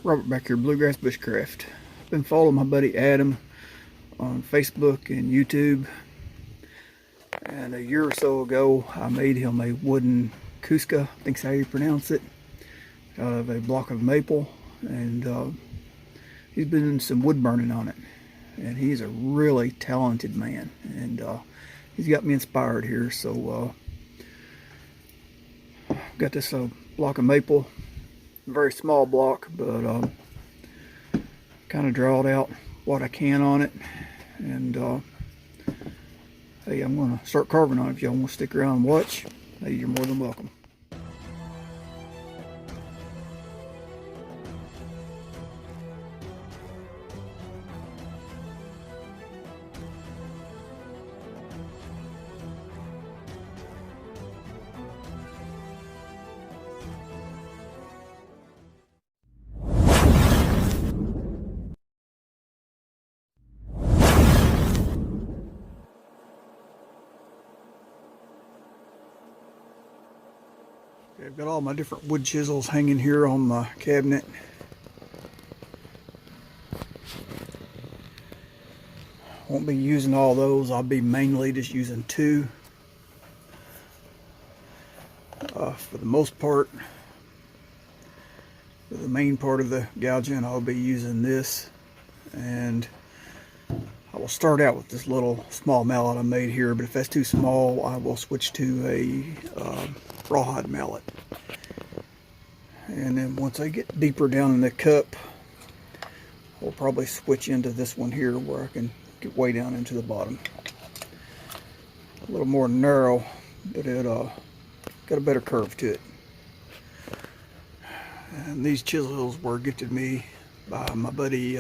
Robert back here, Bluegrass Bushcraft. Been following my buddy Adam on Facebook and YouTube. And a year or so ago, I made him a wooden kuksa, I think's how you pronounce it, out of a block of maple. And he's been doing some wood burning on it. And he's a really talented man. And he's got me inspired here. So got this block of maple. Very small block, but kind of drawed out what I can on it. And hey, I'm going to start carving on it. If y'all want to stick around and watch, hey, you're more than welcome. I've got all my different wood chisels hanging here on my cabinet. Won't be using all those. I'll be mainly just using two. For the most part, for the main part of the gouging, I'll be using this. And I will start out with this little small mallet I made here, but if that's too small, I will switch to a rawhide mallet. And then once I get deeper down in the cup, I'll probably switch into this one here where I can get way down into the bottom. A little more narrow, but it got a better curve to it. And these chisels were gifted me by my buddy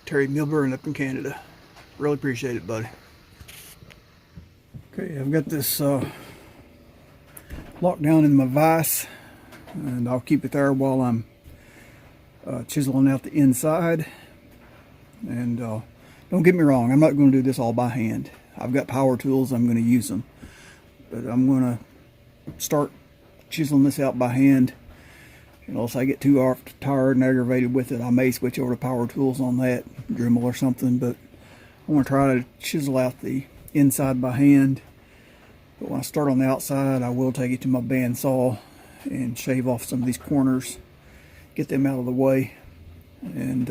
Terry Milburn up in Canada. Really appreciate it, buddy. Okay, I've got this locked down in my vise, and I'll keep it there while I'm chiseling out the inside. And don't get me wrong, I'm not going to do this all by hand. I've got power tools, I'm going to use them, but I'm going to start chiseling this out by hand. Unless I get too tired and aggravated with it, I may switch over to power tools on that, Dremel or something. But I want to try to chisel out the inside by hand. But when I start on the outside, I will take it to my bandsaw and shave off some of these corners, get them out of the way. And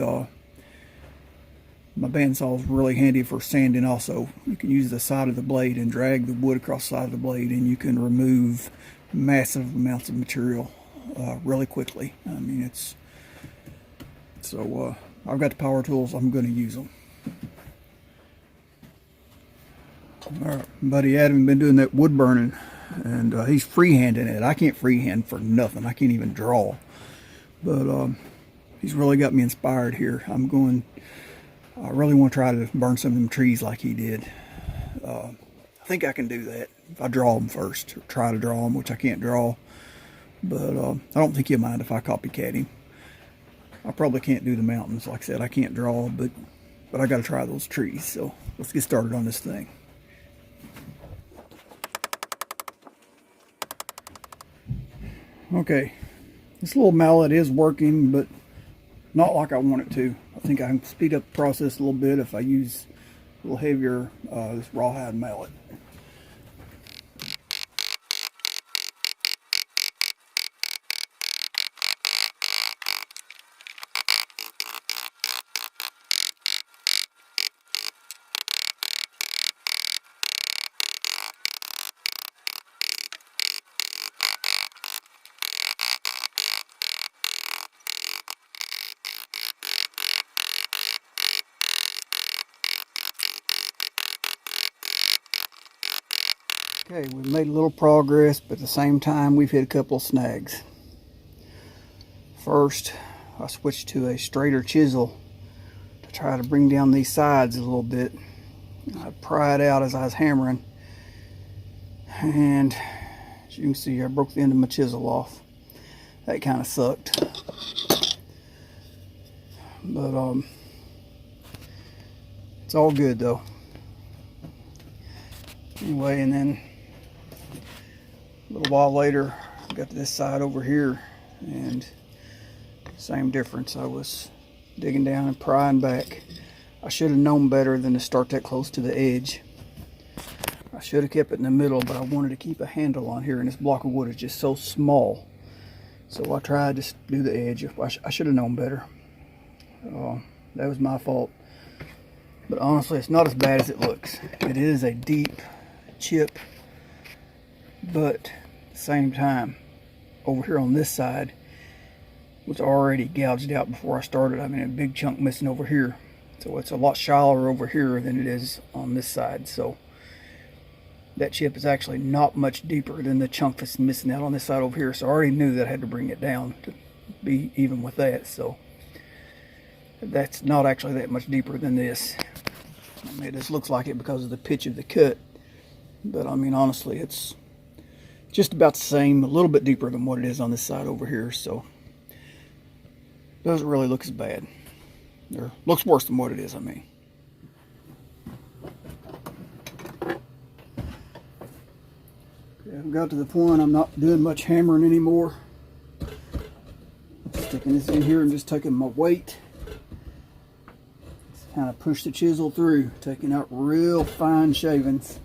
my bandsaw is really handy for sanding also. You can use the side of the blade and drag the wood across the side of the blade, and you can remove massive amounts of material really quickly. I mean, it's so I've got the power tools, I'm going to use them. Alright, buddy Adam been doing that wood burning, and he's freehanding it. I can't freehand for nothing. I can't even draw, but he's really got me inspired here. I really want to try to burn some of them trees like he did. I think I can do that if I draw them first, or try to draw them, which I can't draw. But I don't think he'll mind if I copycat him. I probably can't do the mountains. Like I said, I can't draw, but I got to try those trees. So let's get started on this thing. Okay, this little mallet is working, but not like I want it to. I think I can speed up the process a little bit if I use a little heavier this rawhide mallet. Okay, we've made a little progress, but at the same time we've hit a couple of snags. First, I switched to a straighter chisel to try to bring down these sides a little bit. I pried out as I was hammering, and as you can see, I broke the end of my chisel off. That kind of sucked. But it's all good though. Anyway, and then a little while later, I got to this side over here, and Same difference. I was digging down and prying back. I should have known better than to start that close to the edge. I should have kept it in the middle, but I wanted to keep a handle on here, and this block of wood is just so small. So I tried to do the edge. I should have known better. That was my fault. But honestly, it's not as bad as it looks. It is a deep chip, but at the same time, over here on this side was already gouged out before I started. I mean, a big chunk missing over here. So it's a lot shallower over here than it is on this side. So that chip is actually not much deeper than the chunk that's missing out on this side over here. So I already knew that I had to bring it down to be even with that. So that's not actually that much deeper than this. I mean, it just looks like it because of the pitch of the cut. But I mean, honestly, it's just about the same, a little bit deeper than what it is on this side over here. So it doesn't really look as bad. Or looks worse than what it is, I mean. Okay, I've got to the point I'm not doing much hammering anymore. Sticking this in here and just taking my weight. Just kind of push the chisel through, taking out real fine shavings.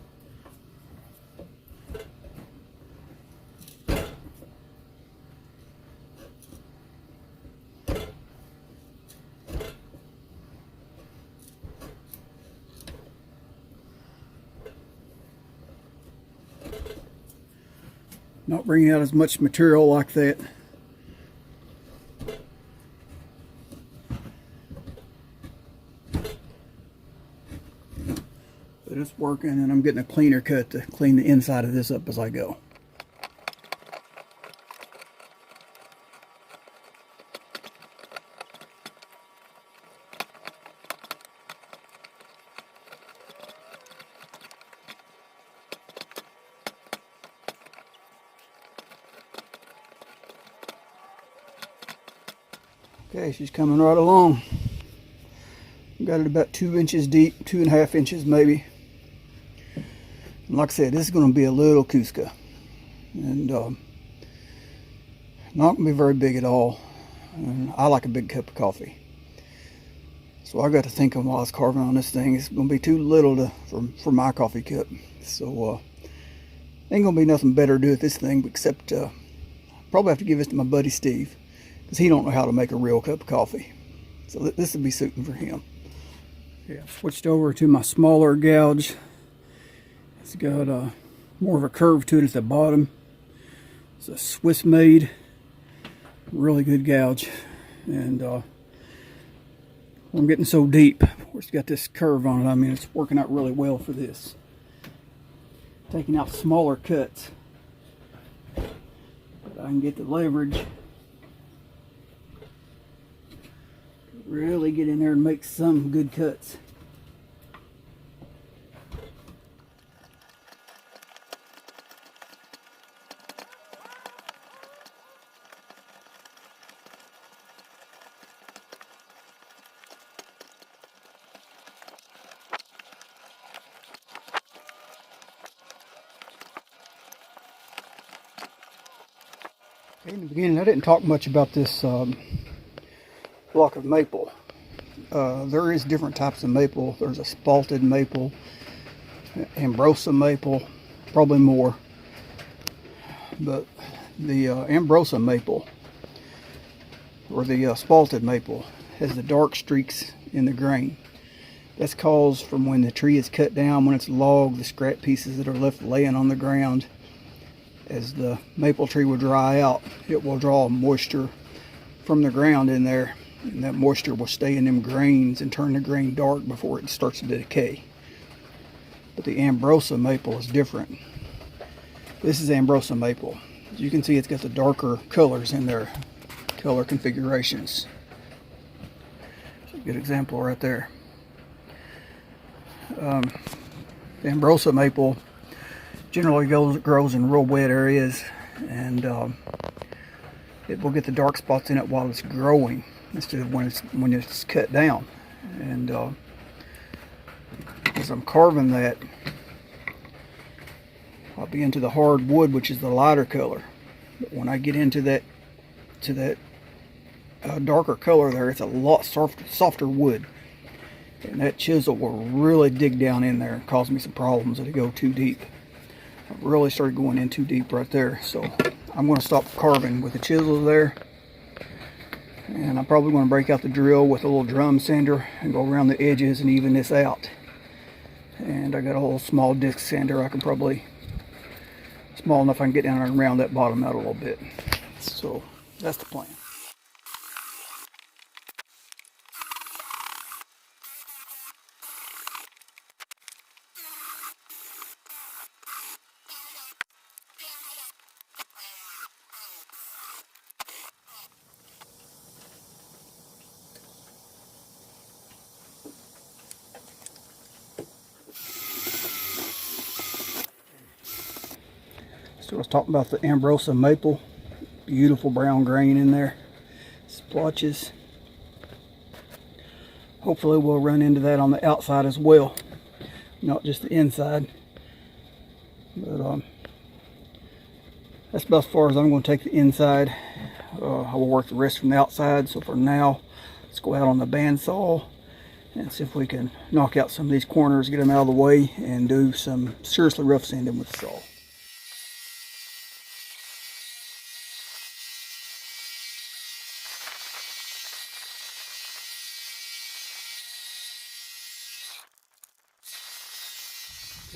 Not bringing out as much material like that. But it's working, and I'm getting a cleaner cut to clean the inside of this up as I go. Okay, she's coming right along. Got it about 2 inches deep, 2.5 inches maybe. And like I said, this is going to be a little kuksa. And not going to be very big at all. And I like a big cup of coffee. So I got to thinking while I was carving on this thing, it's going to be too little for my coffee cup. So ain't going to be nothing better to do with this thing except probably have to give this to my buddy Steve, because he don't know how to make a real cup of coffee. So this would be suiting for him. Yeah, switched over to my smaller gouge. It's got more of a curve to it at the bottom. It's a Swiss made, really good gouge. And I'm getting so deep, it's got this curve on it. I mean, it's working out really well for this. Taking out smaller cuts. If I can get the leverage, really get in there and make some good cuts. In the beginning, I didn't talk much about this block of maple. There is different types of maple. There's a spalted maple, Ambrosia maple, probably more. But the Ambrosia maple, or the spalted maple, has the dark streaks in the grain. That's caused from when the tree is cut down, when it's logged, the scrap pieces that are left laying on the ground. As the maple tree will dry out, it will draw moisture from the ground in there, and that moisture will stay in them grains and turn the grain dark before it starts to decay. But the Ambrosia maple is different. This is Ambrosia maple. As you can see, it's got the darker colors in their color configurations. That's a good example right there. The Ambrosia maple generally grows in real wet areas, and it will get the dark spots in it while it's growing instead of when it's cut down. And as I'm carving that, I'll be into the hard wood, which is the lighter color. But when I get into that darker color there, it's a lot softer wood. And that chisel will really dig down in there and cause me some problems if it go too deep. I really started going in too deep right there. So I'm going to stop carving with the chisel there. And I'm probably going to break out the drill with a little drum sander and go around the edges and even this out. And I got a little small disc sander. I can probably, small enough I can get down and round that bottom out a little bit. So that's the plan. So I was talking about the Ambrosia Maple. Beautiful brown grain in there. Splotches. Hopefully we'll run into that on the outside as well. Not just the inside. But that's about as far as I'm going to take the inside. I will work the rest from the outside. So for now, let's go out on the bandsaw and see if we can knock out some of these corners, get them out of the way, and do some seriously rough sanding with the saw.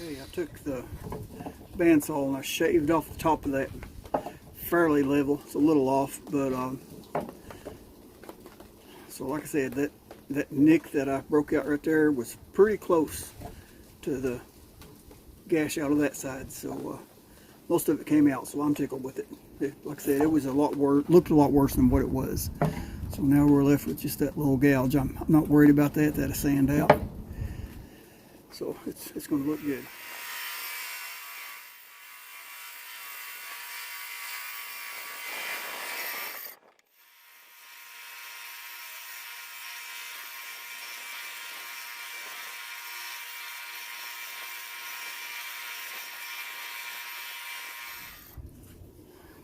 Okay, I took the bandsaw and I shaved off the top of that fairly level. It's a little off, but so like I said, that nick that I broke out right there was pretty close to the gash out of that side. So most of it came out, so I'm tickled with it. Like I said, it was a lot worse, looked a lot worse than what it was. So now we're left with just that little gouge. I'm not worried about that. That'll sand out. So it's going to look good.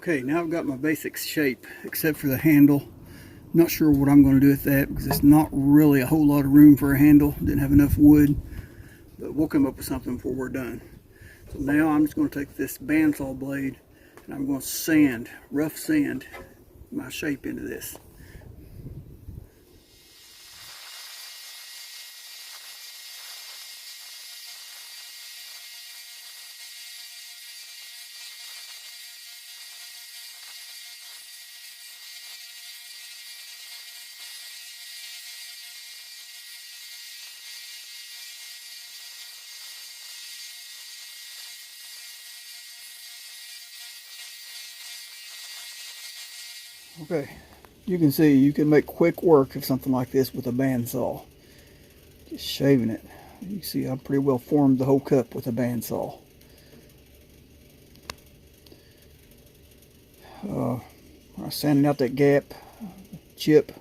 Okay, now I've got my basic shape except for the handle. Not sure what I'm going to do with that because it's not really a whole lot of room for a handle. Didn't have enough wood, but we'll come up with something before we're done. So now I'm just going to take this bandsaw blade and I'm going to sand, rough sand my shape into this. Okay, you can see you can make quick work of something like this with a bandsaw. Just shaving it. You see I pretty well formed the whole cup with a bandsaw. When I was sanding out that gap chip,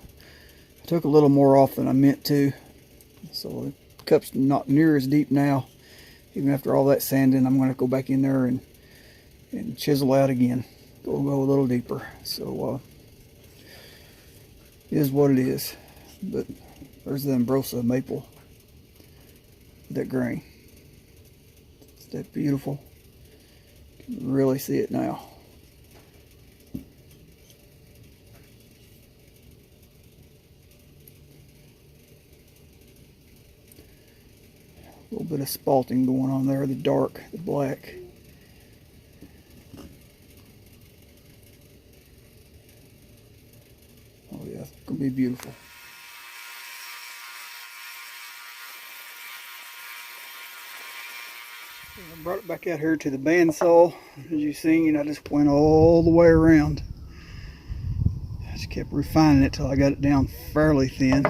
I took a little more off than I meant to. So the cup's not near as deep now. Even after all that sanding, I'm going to go back in there and chisel out again. Go a little deeper. So it is what it is. But there's the Ambrosia Maple. That grain. Is that beautiful? You can really see it now. A little bit of spalting going on there, the dark, the black. Oh yeah, it's gonna be beautiful. I brought it back out here to the bandsaw. As you've seen, I just went all the way around. I just kept refining it till I got it down fairly thin.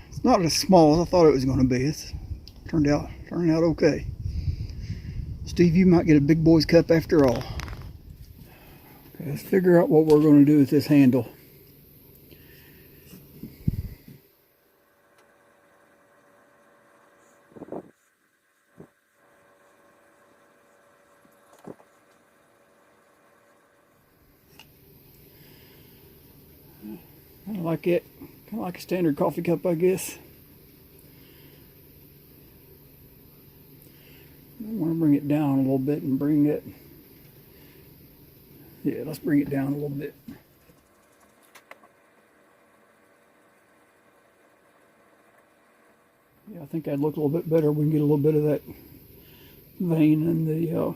It's not as small as I thought it was going to be. It's turned out okay. Steve, you might get a big boy's cup after all. Okay, let's figure out what we're going to do with this handle. Kind of like it. Kind of like a standard coffee cup, I guess. I want to bring it down a little bit and bring it. Yeah, let's bring it down a little bit. Yeah, I think that'd look a little bit better. We can get a little bit of that vein in the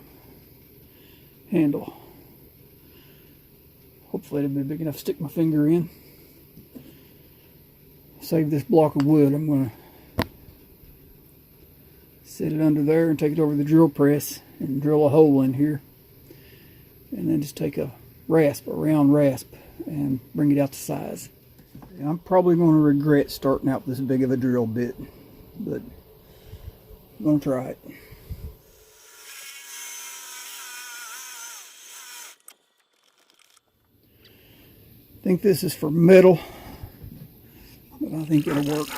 handle. Hopefully it'll be big enough to stick my finger in. Save this block of wood. I'm going to set it under there and take it over the drill press and drill a hole in here. And then just take a round rasp, and bring it out to size. And I'm probably going to regret starting out this big of a drill bit, but I'm going to try it. I think this is for metal, but I think it'll work.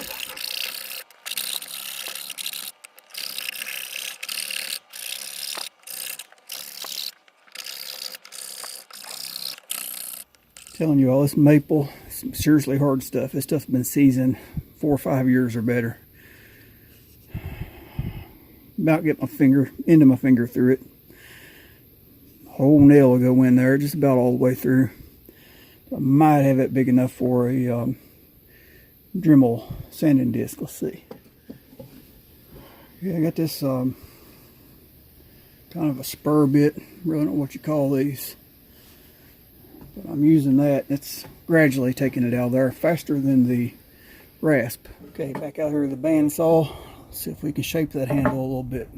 Telling you all, this maple is seriously hard stuff. This stuff's been seasoned 4 or 5 years or better. About get my finger into my finger through it. Whole nail will go in there, just about all the way through. I might have it big enough for a Dremel sanding disc. Let's see. Yeah, I got this kind of a spur bit. Really don't know what you call these. But I'm using that. It's gradually taking it out of there faster than the rasp. Okay, back out here with the bandsaw. Let's see if we can shape that handle a little bit.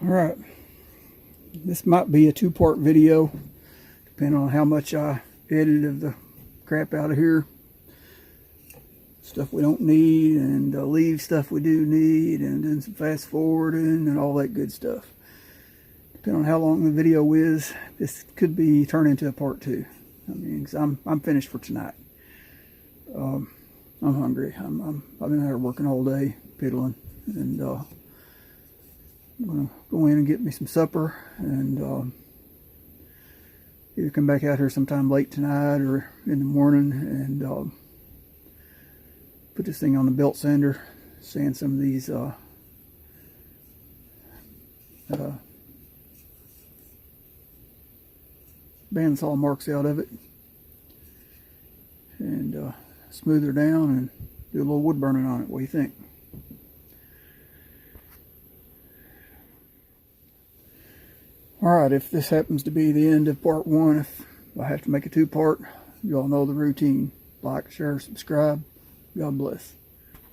Alright, this might be a 2-part video, depending on how much I edited the crap out of here. Stuff we don't need, and leave stuff we do need, and then some fast forwarding and all that good stuff. Depending on how long the video is, this could be turned into a part 2. I mean, 'cause I'm finished for tonight. I'm hungry. I've been out working all day, piddling, and I'm gonna go in and get me some supper, and either come back out here sometime late tonight or in the morning, and put this thing on the belt sander, sand some of these bandsaw marks out of it, and smooth her down and do a little wood burning on it. What do you think? Alright, if this happens to be the end of part 1, if I have to make a 2-part, you all know the routine. Like, share, subscribe. God bless.